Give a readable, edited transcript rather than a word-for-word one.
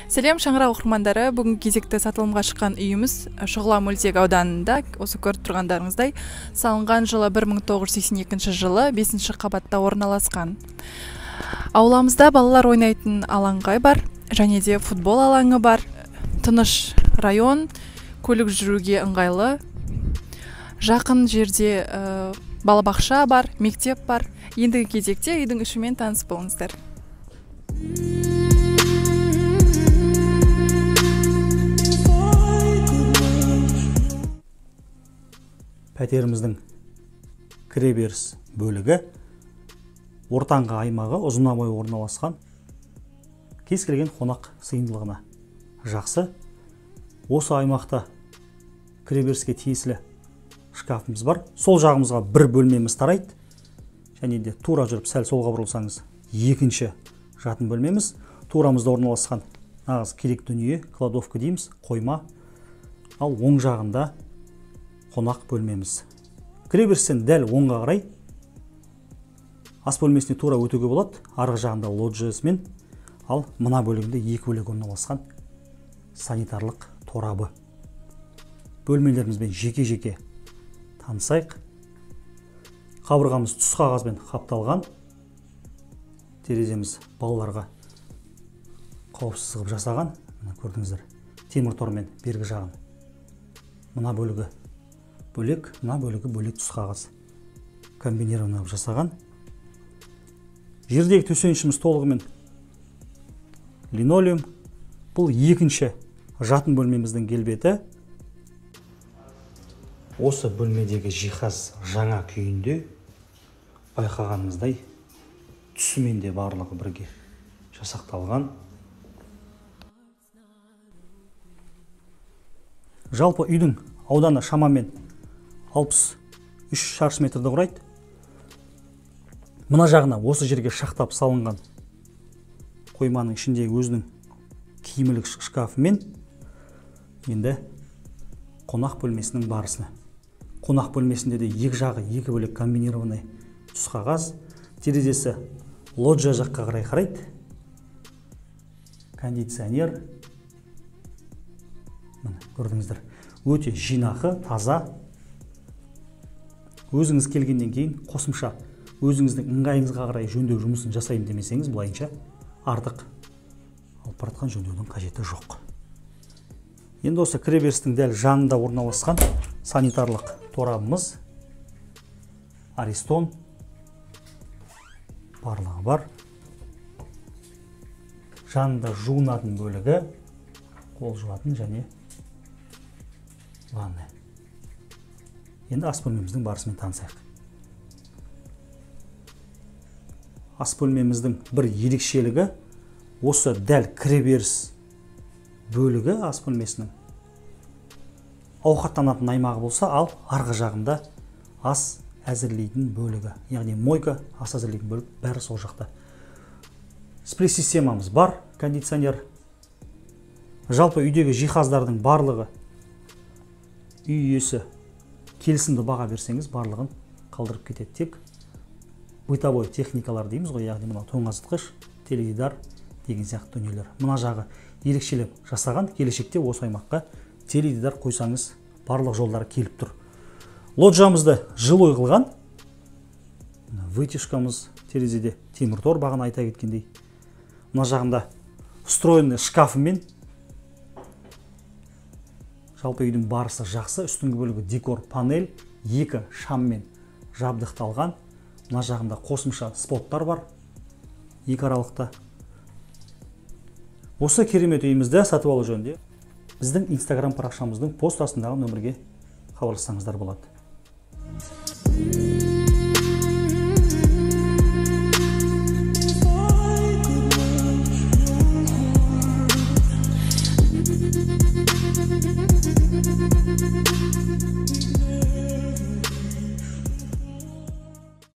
Сәлем шаңырақ оқырмандары, бүгін кезекті сатылымға шыққан үйіміз Шұғыла мөлтек ауданында, осы көріп тұрғандарыңыздай, салынған жылы 1982 жылы 5-ші қабатта орналасқан. Ауламызда балалар ойнайтын алаңқай бар, және де футбол алаңы бар, тыныш район, көлік жүруге ыңғайлы, жақын жерде балабақша бар, мектеп бар. Ендігі кезекте үйдің ішімен таныс болыңыздар. Пәтеріміздің кіреберіс бөлігі ортаңғы аймағы ұзына бойы орналасқан, кез келген қонақ сыйымдылығына жақсы. Осы аймақта кіреберіске тиесілі шкафымыз бар. Сол жағымызға бір бөлмеміз тарайды, және де тура жүріп сәл солға бұрылсаңыз екінші жатын бөлмеміз. Турамызда орналасқан нағыз керек дүние, кладовка дейміз, қойма. Ал оң жағында қонақ бөлмеміз. Кіреберістен дәл оңға қарай ас бөлмесіне тура өтуге болады. Арғы жағында лоджиясымен, ал мына бөлігінде екі бөлек орналасқан санитарлық торабы. Бөлмелерімізбен жеке-жеке танысайық. Қабырғамыз түс қағазбен қапталған. Тереземіз балаларға қауіпсіз қылып жасаған. Көрдіңіздер, темір тормен бергі жағын. Мына бөлігі бөлек, мына бөлігі бөлек түс қағаз. Комбинированный жасаған. Жердегі төсенішіміз толығымен линолеум. Бұл екінші жатын бөлмеміздің келбеті. Осы бөлмедегі жиһаз жаңа күйінде, байқағанымыздай түсімен де барлығы бірге жасақталған. Жалпы үйдің ауданы шамамен 63 шаршы метрді құрайды. Мына жағына осы жерге шақтап салынған қойманың ішіндегі өзінің киімілік шкафымен енді қонақ бөлмесінің барысына. Қонақ бөлмесінде де екі жағы екі бөлек комбинированный түс қағаз. Терезесі лоджия жаққа қарай қарайды. Кондиционер. Көрдіңіздер, өте жинақы, таза. Өзіңіз келгеннен кейін қосымша өзіңіздің ыңғайыңызға қарай жөндеу жұмысын жасайын демесеңіз, бұлайынша артық алып баратқан жөндеудің қажеті жоқ. Енді осы кіреберістің дәл жанында орналасқан санитарлық торабымыз Аристон барлығы бар. Жанында жуынатын бөлігі, қол жуатын және ванна. Енді ас бөлмеміздің барысымен танысайық. Ас бөлмеміздің бір ерекшелігі осы дәл кіреберіс бөлігі ас бөлмесінің ауқаттанатын аймағы болса, ал арғы жағында ас әзірлейтін бөлігі, яғни мойка, ас әзірлейтін бөлік бәрі сол жақта. Сплит системамыз бар, кондиционер. Жалпы үйдегі жиһаздардың барлығы үй иесі келісімді баға берсеңіз, барлығын қалдырып кетеді. Тек бытовой техникалар дейміз ғой, яғни мына тоңазытқыш, теледидар деген сияқты дүниелер. Мына жағы ерекшелеп жасаған, келешекте осы аймаққа теледидар қойсаңыз, барлық жолдары келіп тұр. Лоджиямызды жилой қылған. Вытяжкамыз терезеде темір тор, бағана айта кеткендей. Мына жағында встроенный шкафымен. Жалпы үйдің барысы жақсы. Үстіңгі бөлігі декор панель, екі шаммен жабдықталған. Мына жағында қосымша споттар бар, екі аралықта. Осы керемет үйімізді сатып алу жөнінде біздің Instagram парақшамыздың пост астындағы нөмірге хабарлассаңыздар болады.